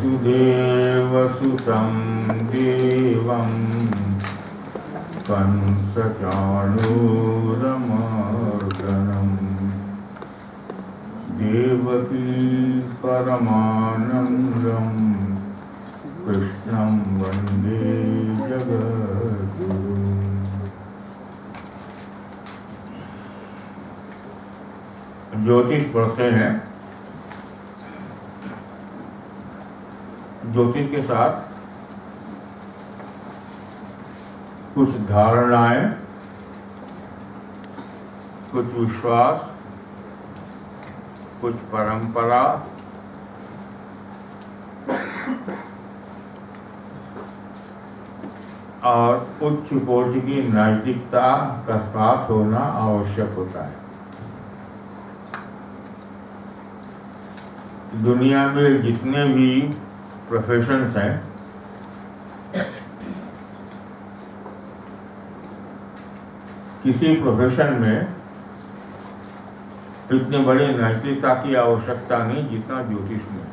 वसुदेवसुतं देवं कंसचाणूरमर्दनम् देवकी परमानन्दं कृष्णं वन्दे जगद्गुरुम्। ज्योतिष पढ़ते हैं। ज्योतिष के साथ कुछ धारणाएं, कुछ विश्वास, कुछ परंपरा, और उच्च कोटि की नैतिकता का साथ होना आवश्यक होता है। दुनिया में जितने भी प्रोफेशंस हैं, किसी प्रोफेशन में इतने बड़े नैतिकता की आवश्यकता नहीं जितना ज्योतिष में।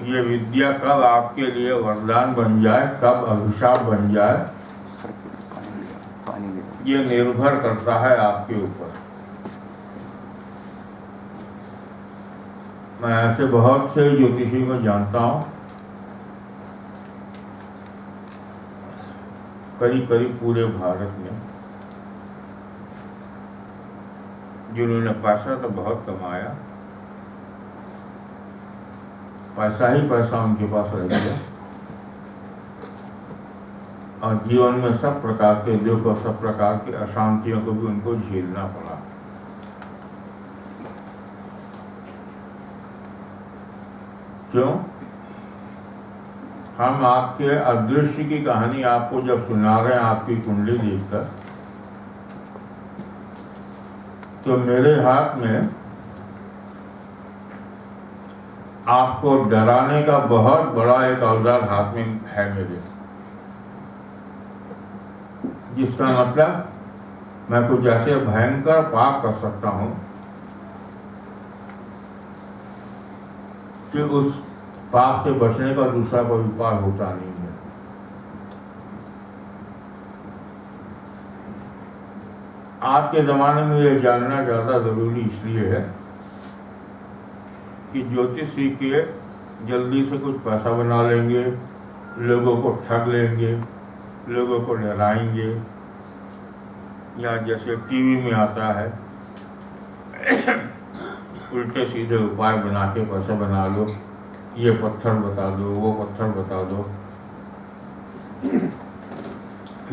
ये विद्या कब आपके लिए वरदान बन जाए, कब अभिशाप बन जाए, ये निर्भर करता है आपके ऊपर। मैं ऐसे बहुत से ज्योतिषी को जानता हूँ, करीब करीब पूरे भारत में, जिन्होंने पैसा तो बहुत कमाया, पैसा ही पैसा उनके पास रह गया, और जीवन में सब प्रकार के दुख और सब प्रकार की अशांतियों को भी उनको झेलना पड़ा। क्यों? हम आपके अदृश्य की कहानी आपको जब सुना रहे हैं, आपकी कुंडली देखकर, तो मेरे हाथ में आपको डराने का बहुत बड़ा एक औजार हाथ में है मेरे, जिसका मतलब मैं कुछ ऐसे भयंकर पाप कर सकता हूं कि उस पाप से बचने का दूसरा कोई उपाय होता नहीं है। आज के ज़माने में ये जानना ज़्यादा ज़रूरी इसलिए है कि ज्योतिष सीख के जल्दी से कुछ पैसा बना लेंगे, लोगों को ठग लेंगे, लोगों को डराएंगे, या जैसे टीवी में आता है उल्टे सीधे उपाय बना के पैसा बना लो, ये पत्थर बता दो, वो पत्थर बता दो।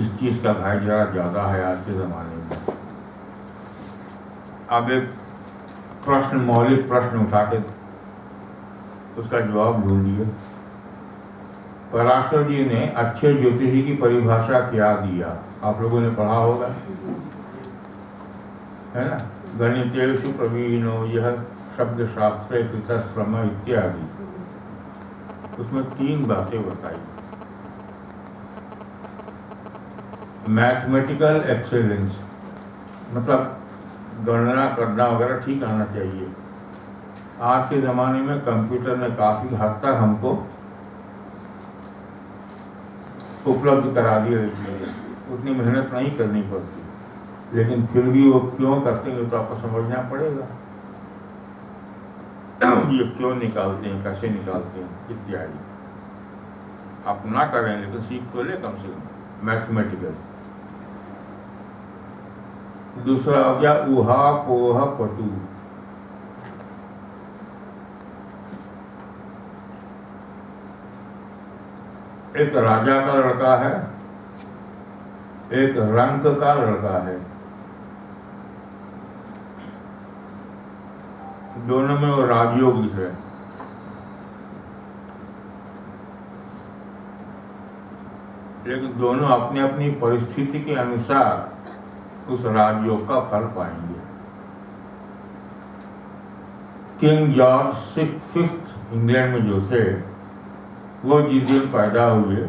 इस चीज़ का भाई जरा ज़्यादा है आज के ज़माने में। अब एक प्रश्न, मौलिक प्रश्न उठा के उसका जवाब ढूंढिए। पराशर जी ने अच्छे ज्योतिषी की परिभाषा क्या दिया? आप लोगों ने पढ़ा होगा, है ना? गणितेषु प्रवीणो यह शब्द शास्त्रे कृतश्रम इत्यादि। उसमें 3 बातें बताई। मैथमेटिकल एक्सेलेंस, मतलब गणना करना वगैरह ठीक आना चाहिए। आज के ज़माने में कंप्यूटर ने काफ़ी हद तक हमको उपलब्ध करा दिया, इसलिए उतनी मेहनत नहीं करनी पड़ती, लेकिन फिर भी वो क्यों करते हैं तो आपको समझना पड़ेगा। ये क्यों निकालते हैं, कैसे निकालते हैं इत्यादि। आप ना करें लेकिन सीख तो ले कम से कम मैथमेटिकल। दूसरा हो गया ऊहा पोहा पटू। एक राजा का लड़का है, एक रंक का लड़का है, दोनों में वो राजयोग दिख रहे हैं, लेकिन दोनों अपनी अपनी परिस्थिति के अनुसार उस राजयोग का फल पाएंगे। किंग जॉर्ज फिफ्थ इंग्लैंड में जो थे, वो जिस दिन पैदा हुए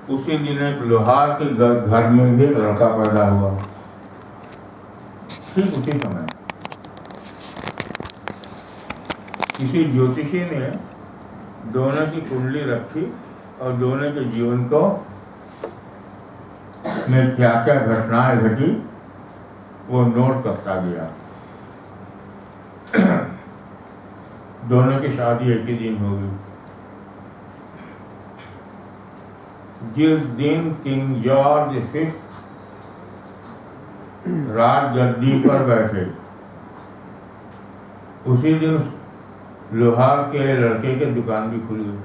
उसी दिन एक लोहार के घर में भी लड़का पैदा हुआ, ठीक उसी समय। किसी ज्योतिषी ने दोनों की कुंडली रखी और दोनों के जीवन को में क्या क्या घटनाएं घटी वो नोट करता गया। दोनों की शादी एक ही दिन होगी। जिस दिन किंग जॉर्ज फिफ्थ राजगद्दी पर बैठे उसी दिन लोहार के लड़के के दुकान भी खुल गई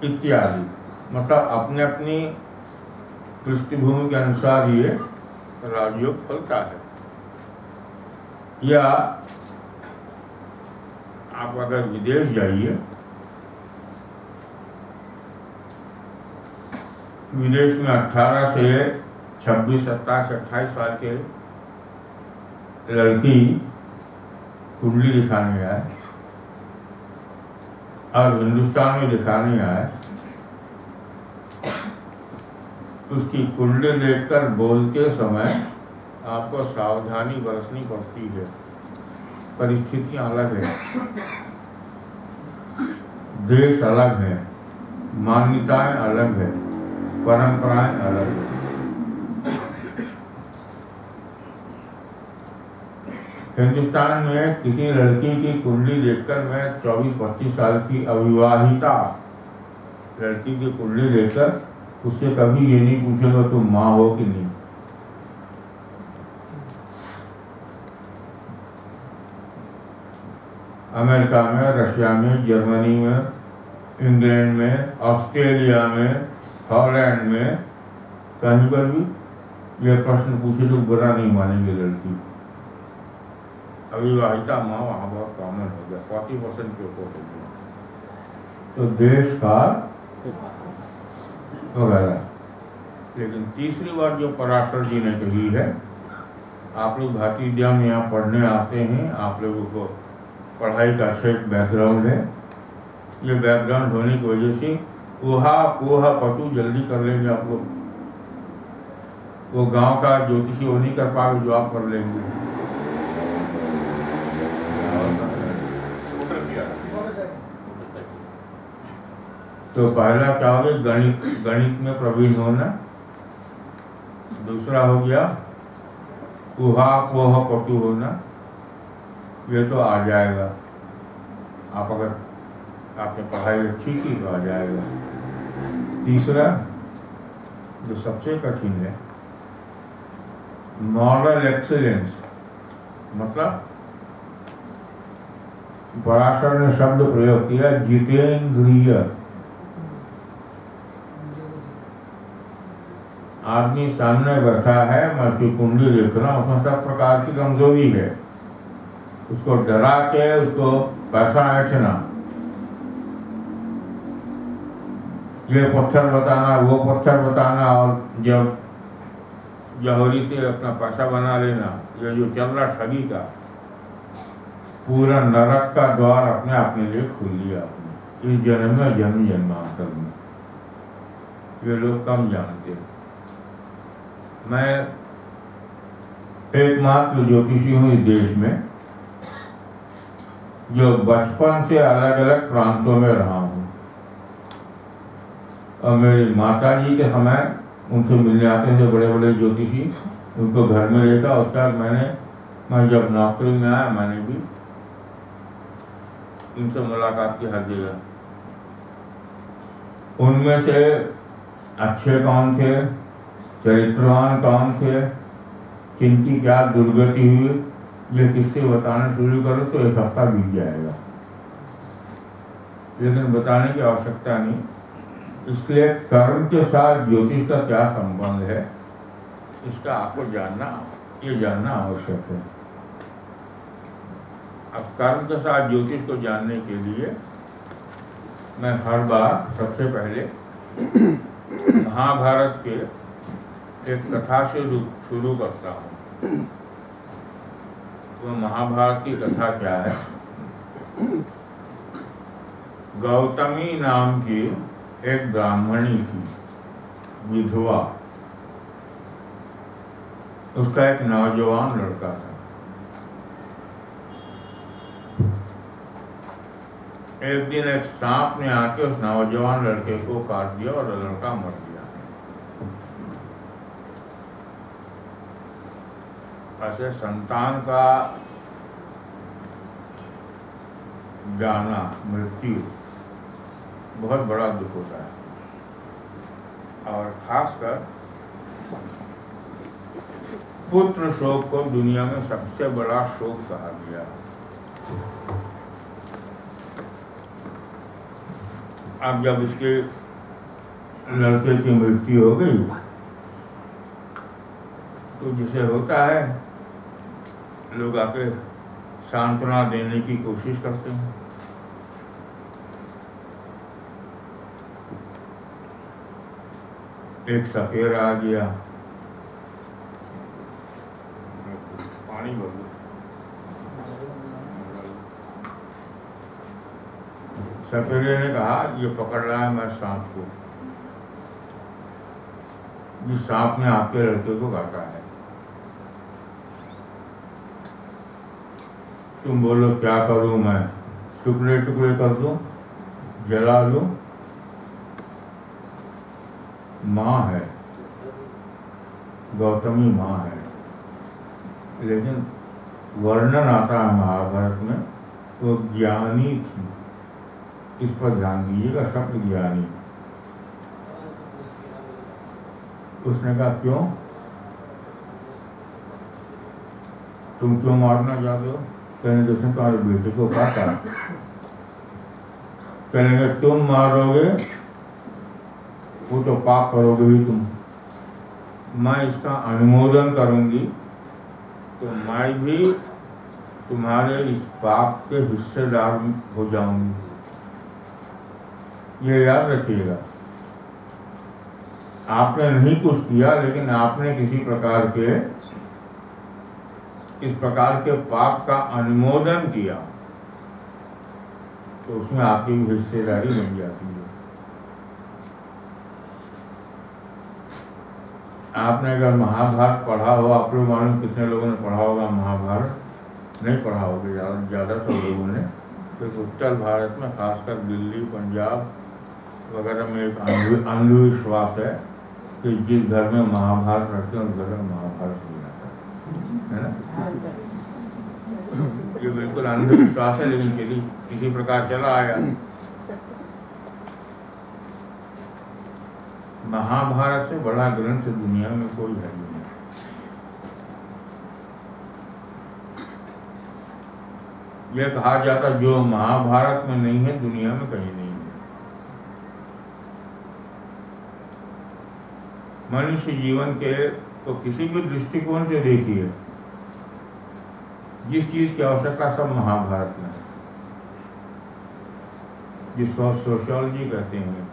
इत्यादि। मतलब अपने अपनी पृष्ठभूमि के अनुसार ये राजयोग फलता है। या आप अगर विदेश जाइए, विदेश में 18 से 26, 27, 28 साल के लड़की कुंडली दिखाने आए और हिंदुस्तान में दिखाने आए, उसकी कुंडली देखकर बोलते समय आपको सावधानी बरतनी पड़ती है। परिस्थितियां अलग है, देश अलग है, मान्यताएं अलग है, परंपराएं अलग है। हिंदुस्तान में किसी लड़की की कुंडली देखकर, मैं 24-25 साल की अविवाहिता लड़की की कुंडली देखकर उससे कभी ये नहीं पूछेगा तुम माँ हो कि नहीं। अमेरिका में, रशिया में, जर्मनी में, इंग्लैंड में, ऑस्ट्रेलिया में, हॉलैंड में, कहीं पर भी यह प्रश्न पूछे तो बुरा नहीं मानेंगे लड़की। अविवाहिता माँ वहाँ बहुत कॉमन हो गया, 40% के ऊपर हो गया। तो देश का वगैरह। लेकिन तीसरी बात जो पराशर जी ने कही है, आप लोग भारतीय विद्या में यहाँ पढ़ने आते हैं, आप लोगों को पढ़ाई का अच्छा एक बैकग्राउंड है। ये बैकग्राउंड होने की वजह से ऊहा पोहा पटू जल्दी कर लेंगे आप लोग। वो गांव का ज्योतिषी वो नहीं कर पाएगा जो आप कर लेंगे। तो पहला क्या हो गया, गणित में प्रवीण होना। दूसरा हो गया ऊहा पोहा पटू होना, ये तो आ जाएगा। आप अगर आपने पढ़ाई अच्छी की तो आ जाएगा। तीसरा जो सबसे कठिन है, मॉरल एक्सीलेंस। मतलब पराशर ने शब्द प्रयोग किया जितेंद्रिय। आदमी सामने बैठा है, मैं उसकी कुंडली देख रहा हूँ, उसमें सब प्रकार की कमजोरी है, उसको डरा के उसको पैसा ऐंठना, ये पत्थर बताना, वो पत्थर बताना, और जब जौहरी से अपना पैसा बना लेना, ये जो चल रहा ठगी का, पूरा नरक का द्वार अपने लिए खोल लिया आपने इस जन्म में, जन्म जन्मांतर में। ये लोग कम जानते हैं। मैं एकमात्र ज्योतिषी हूँ इस देश में जो बचपन से अलग अलग प्रांतों में रहा हूँ। और मेरी माता जी के समय उनसे मिलने आते थे बड़े बड़े ज्योतिषी, उनको घर में देखा। उसके बाद मैं जब नौकरी में आया, मैंने भी उनसे मुलाकात की हर जगह। उनमें से अच्छे कौन थे, चरित्रवान कौन थे, किनकी क्या दुर्गति हुई, ये किससे बताना शुरू करो तो 1 हफ्ता बीत जाएगा। लेकिन बताने की आवश्यकता नहीं। इसलिए कर्म के साथ ज्योतिष का क्या संबंध है, इसका आपको जानना आवश्यक है। अब कर्म के साथ ज्योतिष को जानने के लिए मैं हर बार सबसे पहले महाभारत के एक कथा से शुरू करता हूँ। तो महाभारत की कथा क्या है, गौतमी नाम की एक ब्राह्मणी थी, विधवा। उसका एक नौजवान लड़का था। एक दिन एक सांप ने आके उस नौजवान लड़के को काट दिया और लड़का मर गया। ऐसे संतान का जाना, मृत्यु बहुत बड़ा दुख होता है। और खासकर पुत्र शोक को दुनिया में सबसे बड़ा शोक कहा गया। अब जब इसके लड़के की मृत्यु हो गई तो जिसे होता है लोग आके सांत्वना देने की कोशिश करते हैं। एक सपेरा आ गया, पानी भर दो। सपेरे ने कहा ये पकड़ रहा है मैं सांप को, जिस सांप ने आपके लड़के को काटा है। तुम बोलो क्या करूं मैं, टुकड़े टुकड़े कर दूं, जला लूं? माँ है, गौतमी माँ है, लेकिन वर्णन आता है महाभारत में वो ज्ञानी थी। इस पर ध्यान दीजिएगा, शब्द ज्ञानी। उसने कहा क्यों, तुम क्यों मारना चाहते हो? कहने तो उसने तुम्हारे बेटे को काटा। कहेंगे तुम मारोगे वो तो पाप करोगे ही तुम, मैं इसका अनुमोदन करूंगी तो मैं भी तुम्हारे इस पाप के हिस्सेदार हो जाऊंगी। ये याद रखिएगा, आपने नहीं कुछ किया लेकिन आपने किसी प्रकार के इस प्रकार के पाप का अनुमोदन किया तो उसमें आपकी भी हिस्सेदारी बन जाती है। आपने अगर महाभारत पढ़ा हो, आप लोग मालूम कितने लोगों ने पढ़ा होगा महाभारत? नहीं पढ़ा होगा ज़्यादातर लोगों ने। क्योंकि उत्तर भारत में खासकर दिल्ली, पंजाब वगैरह में एक अंधविश्वास है कि जिस घर में महाभारत रखते हैं उस घर में महाभारत हो जाता है ना। ये बिल्कुल अंधविश्वास है, लेकिन चलिए किसी प्रकार चला आया। महाभारत से बड़ा ग्रंथ दुनिया में कोई है नहीं। यह कहा जाता जो महाभारत में नहीं है दुनिया में कहीं नहीं है। मनुष्य जीवन के तो किसी भी दृष्टिकोण से देखिए, जिस चीज की आवश्यकता सब महाभारत में है। जिसको आप सोशियोलॉजी कहते हैं,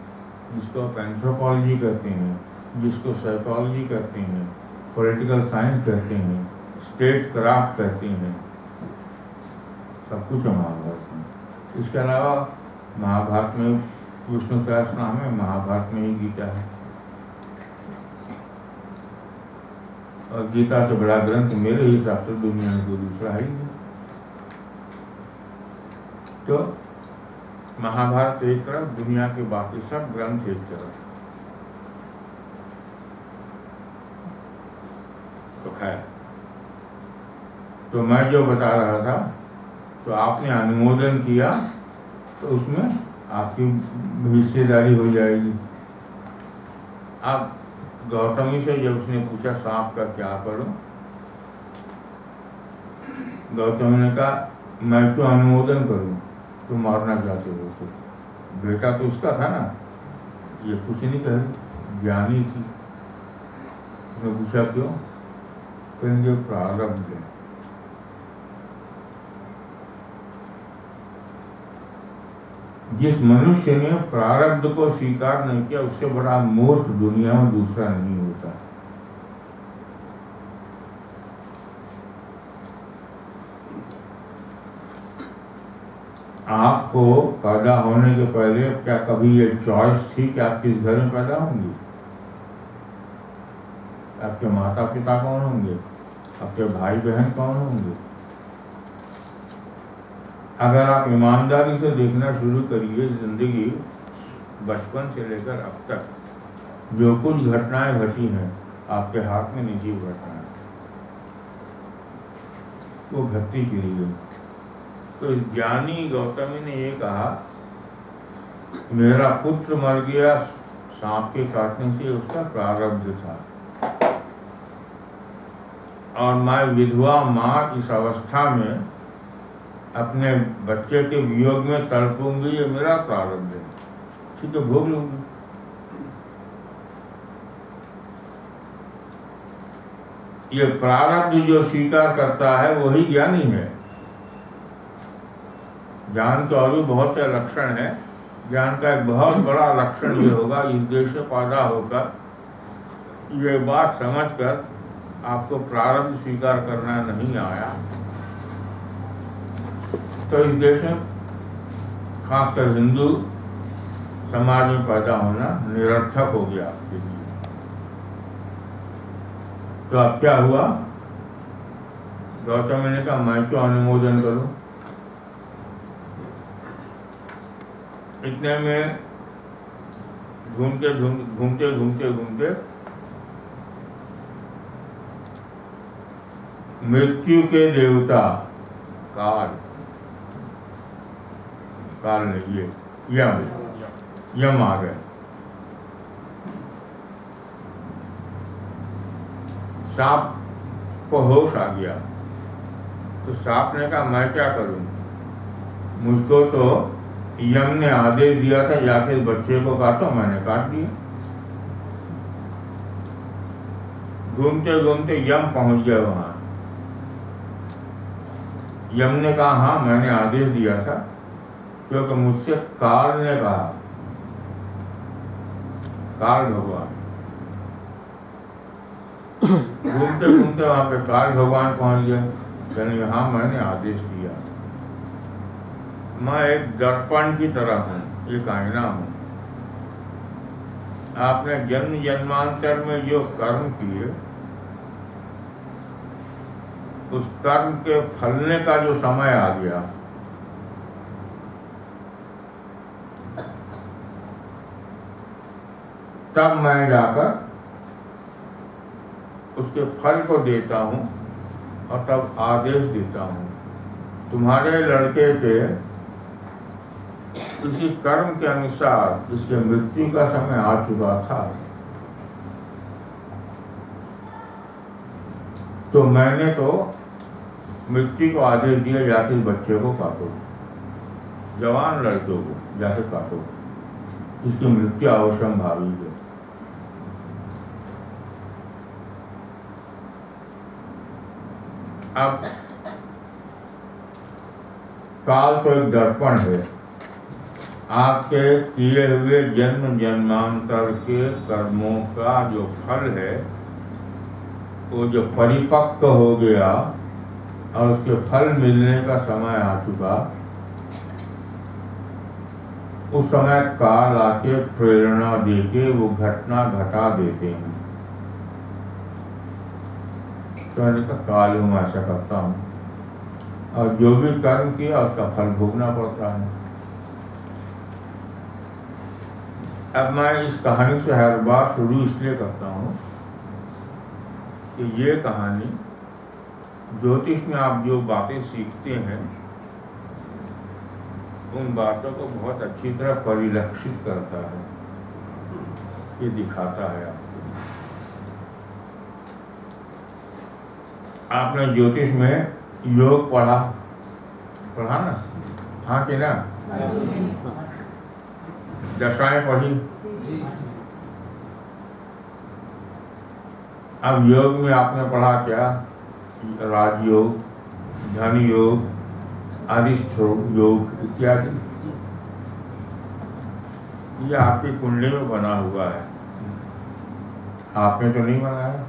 जिसको आप एंथ्रोपोलॉजी कहते हैं, जिसको साइकोलॉजी कहते हैं, पॉलिटिकल साइंस कहते हैं, स्टेट क्राफ्ट कहते हैं, सब कुछ है महाभारत में। इसके अलावा महाभारत में विष्णु सहस्त्रनाम है, महाभारत में ही गीता है। और गीता से बड़ा ग्रंथ मेरे हिसाब से दुनिया में कोई दूसरा है ही नहीं। तो महाभारत एक तरफ, दुनिया के बाकी सब ग्रंथ एक तरफ। तो खैर, तो मैं जो बता रहा था, तो आपने अनुमोदन किया तो उसमें आपकी हिस्सेदारी हो जाएगी। अब गौतमी से जब उसने पूछा सांप का क्या करूं, गौतमी ने कहा मैं क्यों अनुमोदन करूं, तुम मारना चाहते हो तो बेटा तो उसका था ना। ये कुछ नहीं कही, ज्ञानी थी। उसने पूछा क्यों, कहेंगे प्रारब्ध है। जिस मनुष्य ने प्रारब्ध को स्वीकार नहीं किया उससे बड़ा मूर्ख दुनिया में दूसरा नहीं होता। आपको पैदा होने के पहले क्या कभी ये चॉइस थी कि आप किस घर में पैदा होंगे? आपके माता पिता कौन होंगे? आपके भाई बहन कौन होंगे? अगर आप ईमानदारी से देखना शुरू करिए जिंदगी, बचपन से लेकर अब तक जो कुछ घटनाएं घटी हैं आपके हाथ में निजी घटनाएं, वो घटती चली गई। तो इस ज्ञानी गौतमी ने ये कहा, मेरा पुत्र मर गया सांप के काटने से, उसका प्रारब्ध था, और मैं विधवा माँ इस अवस्था में अपने बच्चे के वियोग में तड़पूंगी, ये मेरा प्रारब्ध है, ठीक है, भोग लूंगी। ये प्रारब्ध जो स्वीकार करता है वही ज्ञानी है। ज्ञान के और भी बहुत से लक्षण हैं। ज्ञान का एक बहुत बड़ा लक्षण ये होगा, इस देश से पैदा होकर ये बात समझकर आपको प्रारब्ध स्वीकार करना नहीं आया, तो इस देश में खासकर हिंदू समाज में पैदा होना निरर्थक हो गया आपके लिए। तो अब क्या हुआ, गौतम ने कहा मैं क्यों अनुमोदन करूं। इतने में घूमते घूमते मृत्यु के देवता काल नहीं, ये यम आ गए। सांप को होश आ गया, तो सांप ने कहा मैं क्या करूं, मुझको तो यम ने आदेश दिया था जाके बच्चे को काटो, मैंने काट दिया। घूमते घूमते यम पहुंच गया वहां। यम ने कहा हाँ मैंने आदेश दिया था, क्योंकि मुझसे काल ने कहा, काल भगवान। घूमते घूमते वहां पे काल भगवान पहुंच गए, कहने हाँ मैंने आदेश दिया। मैं एक दर्पण की तरह हूँ, एक आईना हूँ। आपने जन्म जन्मांतर में जो कर्म किए, उस कर्म के फलने का जो समय आ गया, तब मैं जाकर उसके फल को देता हूँ और तब आदेश देता हूँ। तुम्हारे लड़के के किसी कर्म के अनुसार इसके मृत्यु का समय आ चुका था, तो मैंने तो मृत्यु को आदेश दिया जाके बच्चे को काटो, जवान लड़के को जाके काटो, इसकी मृत्यु अवश्यंभावी है। अब काल तो एक दर्पण है, आपके किए हुए जन्म जन्मांतर के कर्मों का जो फल है, वो जो परिपक्व हो गया और उसके फल मिलने का समय आ चुका, उस समय काल आके प्रेरणा देके वो घटना घटा देते हैं। तो मैंने कहा काल हूँ, मैं ऐसा करता हूँ, और जो भी कर्म किया उसका फल भोगना पड़ता है। अब मैं इस कहानी से हर बार शुरू इसलिए करता हूँ कि ये कहानी ज्योतिष में आप जो बातें सीखते हैं, उन बातों को बहुत अच्छी तरह परिलक्षित करता है, ये दिखाता है आपको। आपने ज्योतिष में योग पढ़ा ना, हाँ कि ना, दशाएं पढ़ी। अब योग में आपने पढ़ा क्या, राजयोग, धन योग, अरिष्ट योग इत्यादि। ये आपकी कुंडली में बना हुआ है, आपने तो नहीं बनाया,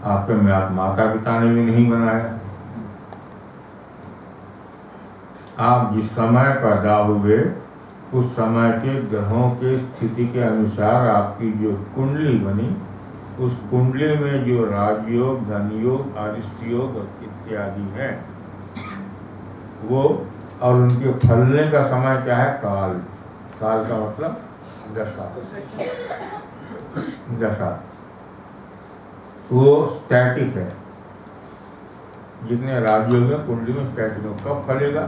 आपके माता पिता ने भी नहीं बनाया। आप जिस समय पैदा हुए उस समय के ग्रहों के स्थिति के अनुसार आपकी जो कुंडली बनी, उस कुंडली में जो राजयोग, धन योग, अरिष्ट योग इत्यादि है, वो, और उनके फलने का समय क्या है? काल। काल का मतलब दशा। दशा वो स्टैटिक है। जितने राजयोग में कुंडली में स्टैटिक हो, कब फलेगा?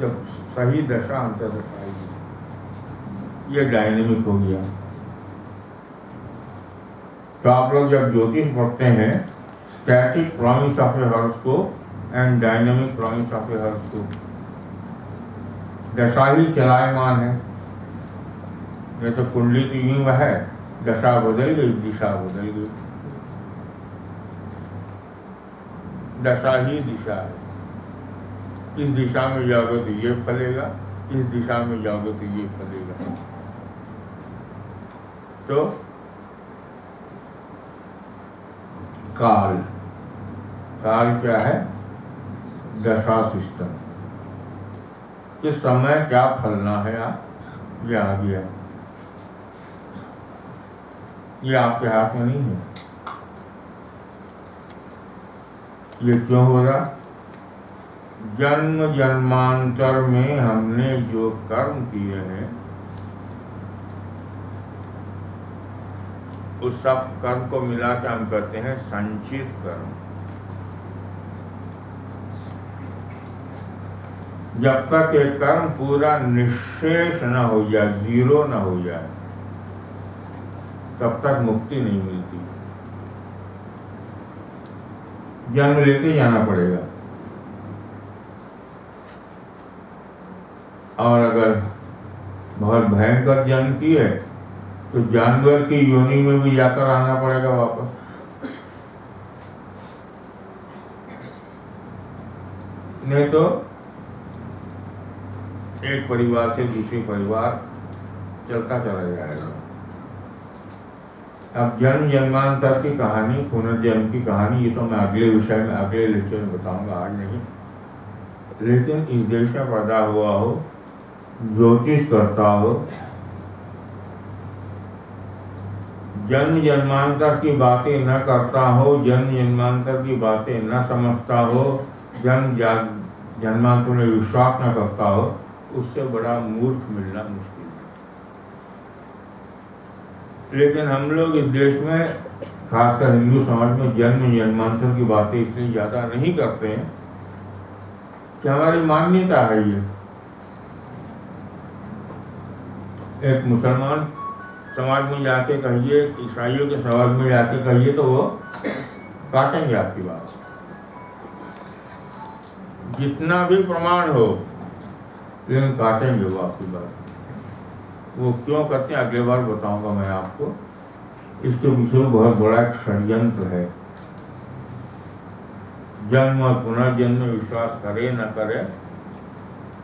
जब सही दशा अंतर्दशा आएगी। ये डायनेमिक हो गया। तो आप लोग जब ज्योतिष पढ़ते हैं, static promise of A horoscope and dynamic promise of A horoscope, दशा ही चलायमान है। ये तो कुंडली तो यूं है, दशा बदल गई, दिशा बदल गई। दशा ही दिशा है। इस दिशा में जाओगे तो ये फलेगा, इस दिशा में जाओगे तो ये फलेगा। तो काल, काल क्या है? दशा सिस्टम। किस समय क्या फलना है ये आ गया। ये आपके हाथ में नहीं है। ये क्यों हो रहा? जन्म जन्मांतर में हमने जो कर्म किए हैं, उस सब कर्म को मिला के हम करते हैं संचित कर्म। जब तक एक कर्म पूरा निःशेष न हो जाए, जीरो न हो जाए, तब तक मुक्ति नहीं मिलती। जन्म लेते जाना पड़ेगा। और अगर बहुत भयंकर जन्म की है तो जानवर की योनि में भी जाकर आना पड़ेगा वापस। नहीं तो एक परिवार से दूसरे परिवार चलता चला जाएगा। अब जन्म जन्मांतर की कहानी, पुनर्जन्म की कहानी, ये तो मैं अगले विषय में, अगले लेक्चर में बताऊंगा, आज नहीं। लेकिन इस देश में पैदा हुआ हो, ज्योतिष करता हो, जन्म जन्मांतर की बातें न करता हो, जन्म जन्मांतर की बातें न समझता हो, जन्मांतर में विश्वास न करता हो, उससे बड़ा मूर्ख मिलना मुश्किल है। लेकिन हम लोग इस देश में, खासकर हिंदू समाज में, जन्म जन्मांतर की बातें इसलिए ज़्यादा नहीं करते हैं कि हमारी मान्यता है ये। एक मुसलमान समाज में जाके कहिए, ईसाइयों के समाज में जाके कहिए, तो वो काटेंगे आपकी बात। जितना भी प्रमाण हो, लेकिन काटेंगे वो आपकी बात। वो क्यों करते हैं अगले बार बताऊंगा मैं आपको। इसके पीछे बहुत बड़ा एक षड्यंत्र है। जन्म और पुनर्जन्म में विश्वास करे न करे,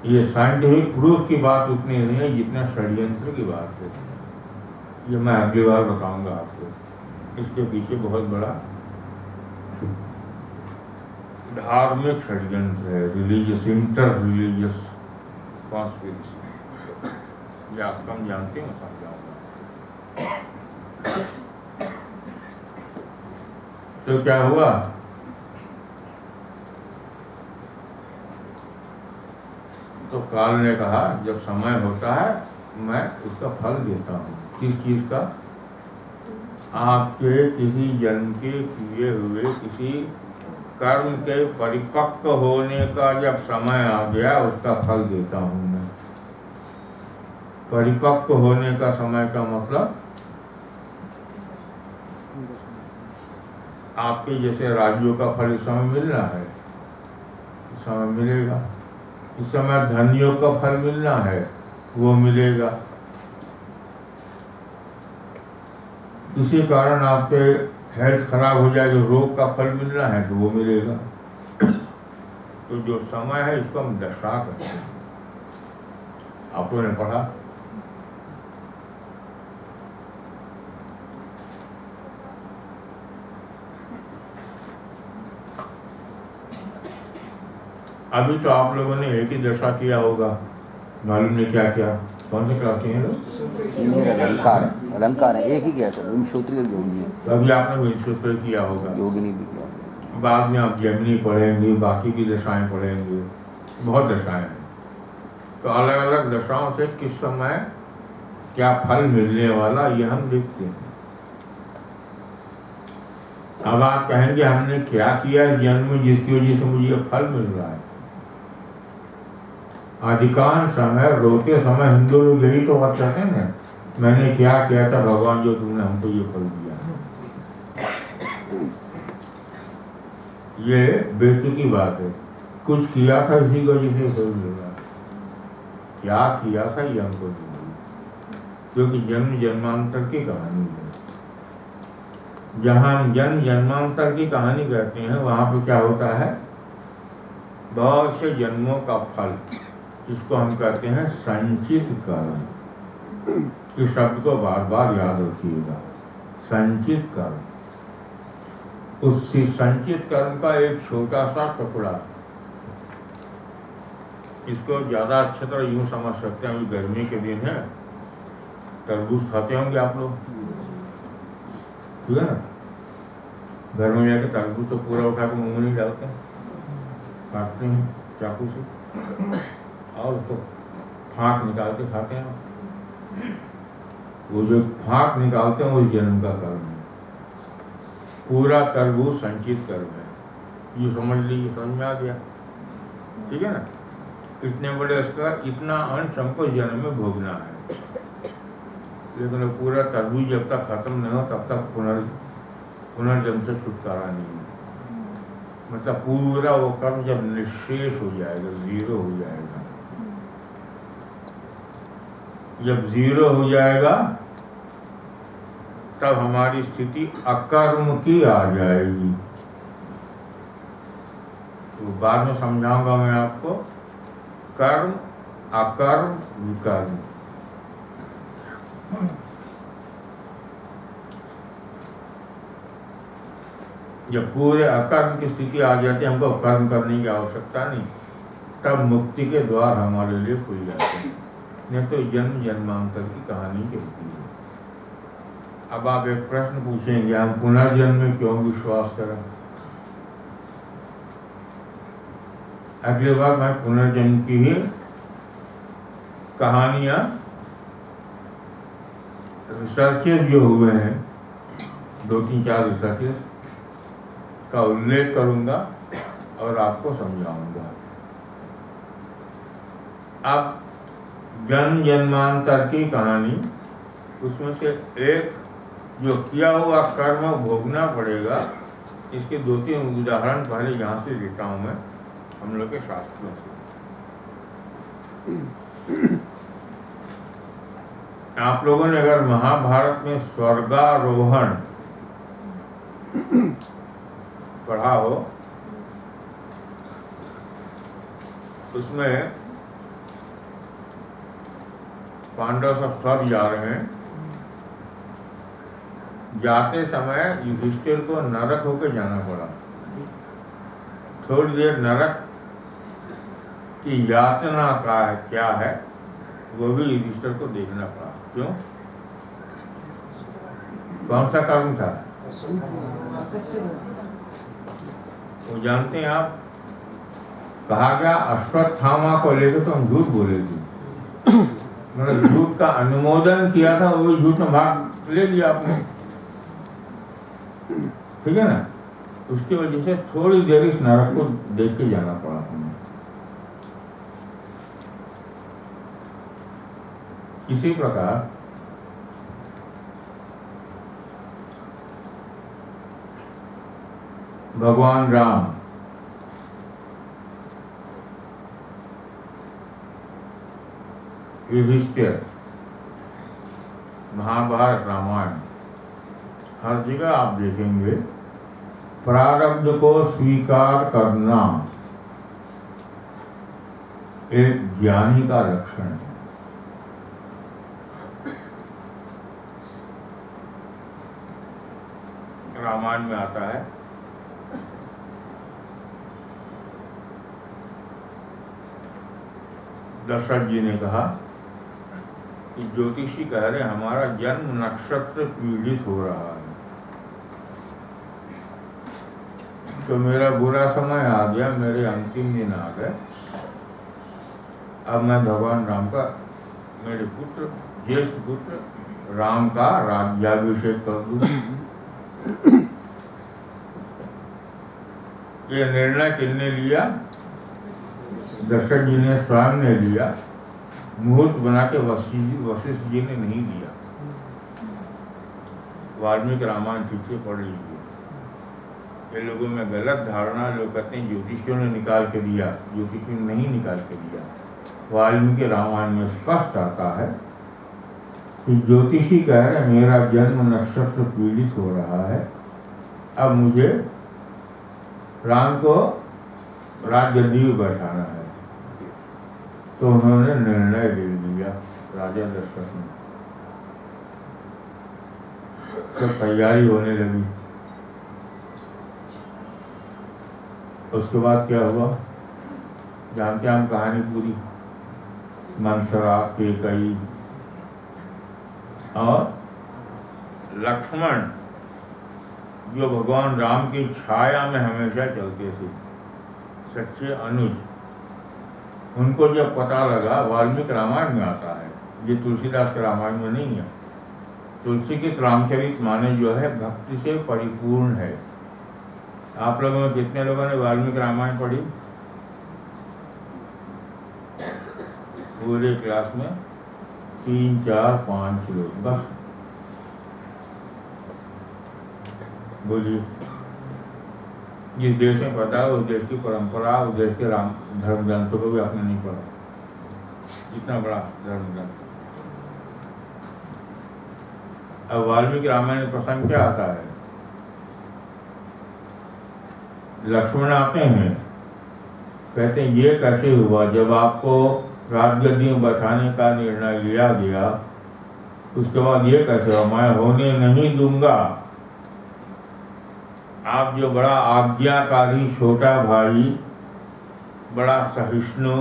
ये साइंटिफिक प्रूफ की बात उतनी नहीं है जितना षड्यंत्र की बात है। ये मैं अगली बार बताऊंगा आपको। इसके पीछे बहुत बड़ा धार्मिक षड्यंत्र है, रिलीजियस, इंटर रिलीजियस कॉन्स्पिरेसी। ये आप कम जानते हैं, समझाऊंगा। तो क्या हुआ? तो काल ने कहा, जब समय होता है मैं उसका फल देता हूँ। किस चीज़ का? आपके किसी जन्म के किए हुए किसी कर्म के परिपक्व होने का जब समय आ गया, उसका फल देता हूँ मैं। परिपक्व होने का समय का मतलब, आपके जैसे राज्यों का फल इस समय मिलना है, इस समय मिलेगा। इस समय धनियों का फल मिलना है, वो मिलेगा। किसी कारण आपके हेल्थ खराब हो जाए, जो रोग का फल मिलना है, तो वो मिलेगा। तो जो समय है, इसको हम दशा कहते हैं। आप लोगों ने पढ़ा। अभी तो आप लोगों ने एक ही दशा किया होगा, मालूम नहीं क्या क्या। कौन से क्लास के हैं लोग? अलंकार है, एक ही किया सर, विंशोत्तरी और योगिनी। अभी आपने विंशोत्तरी किया होगा, योगिनी भी किया। बाद में आप जैमिनी पढ़ेंगे, बाकी की दशाएं पढ़ेंगे। बहुत दशाएं हैं। तो अलग अलग दशाओं से किस समय क्या फल मिलने वाला ये हम देखते हैं। अब आप कहेंगे हमने क्या किया इस जन्म में जिसकी वजह से मुझे ये फल मिल रहा है। अधिकांश समय रोते समय हिंदू लोग यही तो बात कहते हैं ना, मैंने क्या किया था भगवान जो तुमने हमको ये फल दिया। ये बेतुकी बात है, कुछ किया था इसी की वजह से फल मिल रहा है। क्या किया था ये हमको नहीं मालूम, क्योंकि जन्म जन्मांतर की कहानी है। जहाँ हम जन्म जन्मांतर की कहानी कहते हैं वहाँ पे क्या होता है, बहुत से जन्मों का फल, इसको हम कहते हैं संचित कर्म। इस शब्द को बार बार याद रखिएगा, संचित कर्म। उस संचित कर्म का एक छोटा सा टुकड़ा, इसको ज़्यादा अच्छी तरह यूँ समझ सकते हैं। अभी गर्मी के दिन है, तरबूज खाते होंगे आप लोग, ठीक है ना। घर में जाके तरबूज तो पूरा उठा के मुँह में नहीं डालते, काटते हैं चाकू से और उसको फाँक निकाल के खाते हैं। वो जो फाँक निकालते हैं उस जन्म का कर्म है। पूरा तरबूज संचित कर्म है, ये समझ लीजिए, समझ में आ गया, ठीक है ना। इतने बड़े उसका इतना अंश हमको जन्म में भोगना है, लेकिन वो पूरा तरबूज जब तक खत्म नहीं हो तब तक पुनर्जन्म से छुटकारा नहीं है। मतलब पूरा वो कर्म जब निःशेष हो जाएगा, जीरो हो जाएगा, जब जीरो हो जाएगा तब हमारी स्थिति अकर्म की आ जाएगी। तो बाद में समझाऊंगा मैं आपको, कर्म अकर्म विकर्म। जब पूरे अकर्म की स्थिति आ जाती है, हमको कर्म करने की आवश्यकता नहीं, तब मुक्ति के द्वार हमारे लिए खुल जाते हैं। नहीं तो जन्म जन्मांतर की कहानी चलती है। अब आप एक प्रश्न पूछेंगे, हम पुनर्जन्म में क्यों विश्वास करें। अगली बार मैं पुनर्जन्म की ही कहानियां, रिसर्चेस जो हुए हैं, 2-3-4 रिसर्चेस का उल्लेख करूंगा और आपको समझाऊंगा। अब जन्म जन्मांतर की कहानी, उसमें से एक जो किया हुआ कर्म भोगना पड़ेगा, इसके 2-3 उदाहरण पहले यहाँ से देता हूँ मैं, हम लोग के शास्त्रों से। आप लोगों ने अगर महाभारत में स्वर्गारोहण पढ़ा हो, उसमें पांडव सब स्वर्ग जा रहे हैं, जाते समय युधिष्ठिर को नरक होकर जाना पड़ा। थोड़ी देर नरक की यातना का क्या है वो भी युधिष्ठिर को देखना पड़ा। क्यों? कौन सा कर्म था वो जानते हैं आप? कहा गया अश्वत्थामा को लेकर तो हम झूठ बोले थे, मतलब झूठ का अनुमोदन किया था, वो झूठ में भाग ले लिया आपने, ठीक है ना। उसकी वजह से थोड़ी देर इस नरक को देख के जाना पड़ा हमें। इसी प्रकार भगवान राम युधिष्ठिर, महाभारत रामायण, हर जगह आप देखेंगे प्रारब्ध को स्वीकार करना एक ज्ञानी का लक्षण है। रामायण में आता है, दशरथ जी ने कहा कि ज्योतिषी कह रहे हमारा जन्म नक्षत्र पीड़ित हो रहा है, तो मेरा बुरा समय आ गया, मेरे अंतिम दिन आ गए, अब मैं भगवान राम का, मेरे पुत्र ज्येष्ठ पुत्र राम का राज्याभिषेक कर दूं। ये निर्णय किसने लिया? दशरथ जी ने स्वयं ने लिया। मुहूर्त बना के वशिष्ठ जी ने नहीं दिया। वाल्मीकि रामायण ठीक से पढ़ लीजिए। ये लोगों में गलत धारणा, लोग कहते हैं ज्योतिषियों ने निकाल के दिया। ज्योतिषियों ने नहीं निकाल के दिया। वाल्मीकि रामायण में स्पष्ट आता है कि ज्योतिषी कह रहे मेरा जन्म नक्षत्र पीड़ित हो रहा है, अब मुझे राम को राजगद्दी में बैठाना है। तो उन्होंने निर्णय ले लिया राजा दशरथ ने। तो तैयारी होने लगी। उसके बाद क्या हुआ जानते हैं हम कहानी पूरी। मंथरा, केकई और लक्ष्मण जो भगवान राम की छाया में हमेशा चलते थे, सच्चे अनुज, उनको जब पता लगा, वाल्मीकि रामायण में आता है, ये तुलसीदास के रामायण में नहीं है। तुलसी की रामचरित माने जो है भक्ति से परिपूर्ण है। आप लोगों में कितने लोगों ने वाल्मीकि रामायण पढ़ी? पूरे क्लास में 3, 4, 5 लोग बस। बोलिए, जिस देश में पता है उस देश की परंपरा, उस देश के राम धर्म ग्रंथों को भी आपने नहीं पढ़ा। इतना बड़ा धर्म ग्रंथ। अब वाल्मीकि रामायण में प्रसंग क्या आता है? लक्ष्मण आते हैं, कहते हैं ये कैसे हुआ? जब आपको राजगद्दी में बैठाने का निर्णय लिया गया, उसके बाद ये कैसे हुआ? मैं होने नहीं दूंगा। आप जो बड़ा आज्ञाकारी छोटा भाई, बड़ा सहिष्णु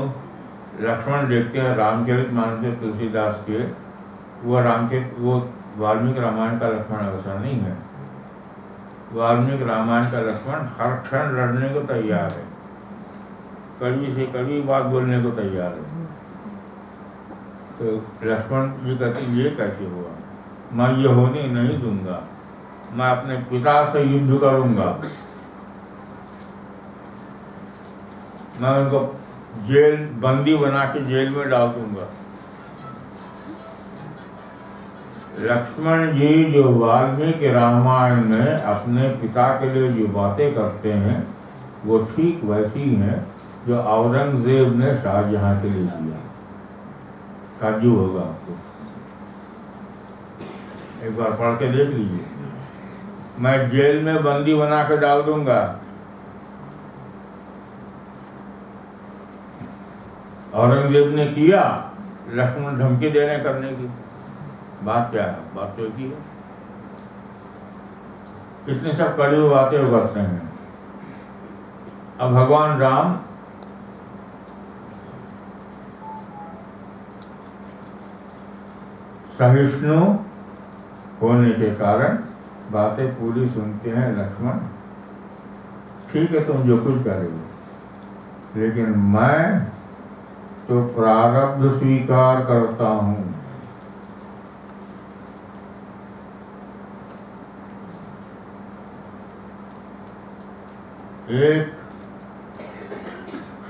लक्ष्मण देखते हैं रामचरितमानस से तुलसीदास के, वो वाल्मीकि रामायण का लक्ष्मण ऐसा नहीं है। वाल्मीकि रामायण का लक्ष्मण हर क्षण लड़ने को तैयार है, कड़वी से कड़वी बात बोलने को तैयार है। तो लक्ष्मण जी कहते हैं ये कैसे हुआ? मैं ये होने नहीं दूंगा, मैं अपने पिता से युद्ध करूंगा, मैं उनको जेल बंदी बना के जेल में डाल दूंगा। लक्ष्मण जी जो वाल्मीकि रामायण में अपने पिता के लिए जो बातें करते हैं वो ठीक वैसी हैं जो औरंगजेब ने शाहजहां के लिए किया। ताज्जुब होगा आपको, एक बार पढ़ के देख लीजिए। मैं जेल में बंदी बना के डाल दूंगा। औरंगजेब ने किया, लक्ष्मण धमकी देने करने की बात क्या है? बात तो की है। इतनी सब कड़ी हुई बातें वो करते हैं। अब भगवान राम सहिष्णु होने के कारण बातें पूरी सुनते हैं। लक्ष्मण ठीक है तुम जो कुछ करोगे, लेकिन मैं तो प्रारब्ध स्वीकार करता हूं। एक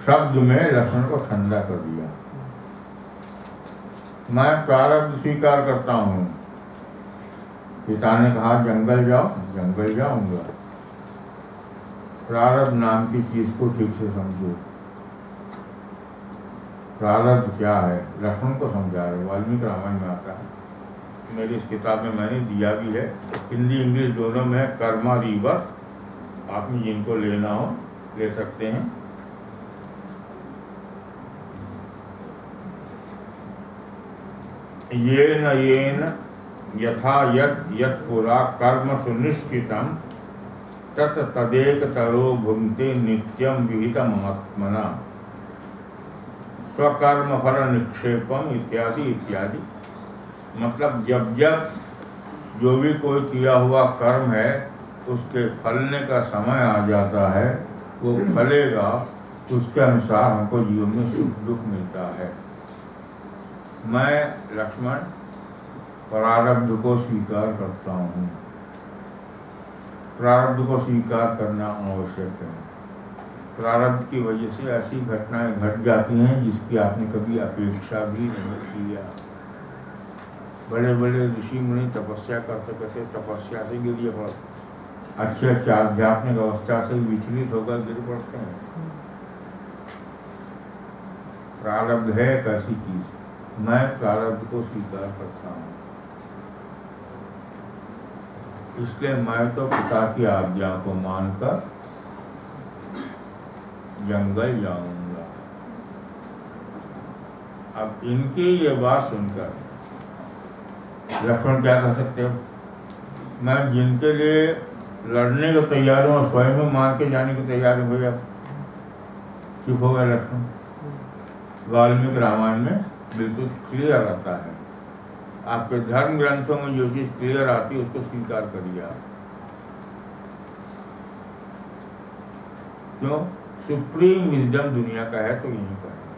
शब्द में लक्ष्मण को ठंडा कर दिया। मैं प्रारब्ध स्वीकार करता हूं। पिता ने कहा जंगल जाओ, जंगल जाऊंगा। प्रारब्ध नाम की चीज को ठीक से समझो। प्रारब्ध क्या है? लक्ष्मण को समझा रहे। वाल्मीकि रामायण में आता है, मेरी इस किताब में मैंने दिया भी है, हिंदी इंग्लिश दोनों में। कर्मा रीबर्थ, आप में जिनको लेना हो ले सकते हैं। येन यथा यत् पुरा कर्म सुनिश्चितम तत् तदेकतरो भुंक्ते नित्यम विहितम आत्मना स्वकर्म फल निक्षेपम इत्यादि इत्यादि। मतलब जब जब जो भी कोई किया हुआ कर्म है उसके फलने का समय आ जाता है, वो फलेगा, उसके अनुसार हमको जीवन में सुख दुख मिलता है। मैं लक्ष्मण प्रारब्ध को स्वीकार करता हूँ। प्रारब्ध को स्वीकार करना आवश्यक है। प्रारब्ध की वजह से ऐसी घटनाएं घट जाती हैं जिसकी आपने कभी अपेक्षा भी नहीं किया। बड़े बड़े ऋषि मुनि तपस्या करते करते तपस्या से गिर पड़ते, अच्छे अच्छे आध्यात्मिक अवस्था से विचलित होकर गिर पड़ते हैं। प्रारब्ध है एक ऐसी चीज, मैं प्रारब्ध को स्वीकार करता हूँ। इसलिए मैं तो पिता की आज्ञा को मानकर जंगल जाऊंगा। अब इनकी ये बात सुनकर लक्ष्मण क्या कर सकते हो? मैं जिनके लिए लड़ने को तैयार हूँ स्वयं में मार के जाने को तैयार हूँ भैया। चुप हो गया लक्ष्मण। वाल्मीकि रामायण में बिल्कुल क्लियर आता है। आपके धर्म ग्रंथों में जो चीज क्लियर आती है उसको स्वीकार करिए आप। क्यों? सुप्रीम विजडम दुनिया का है तो यहीं पर है।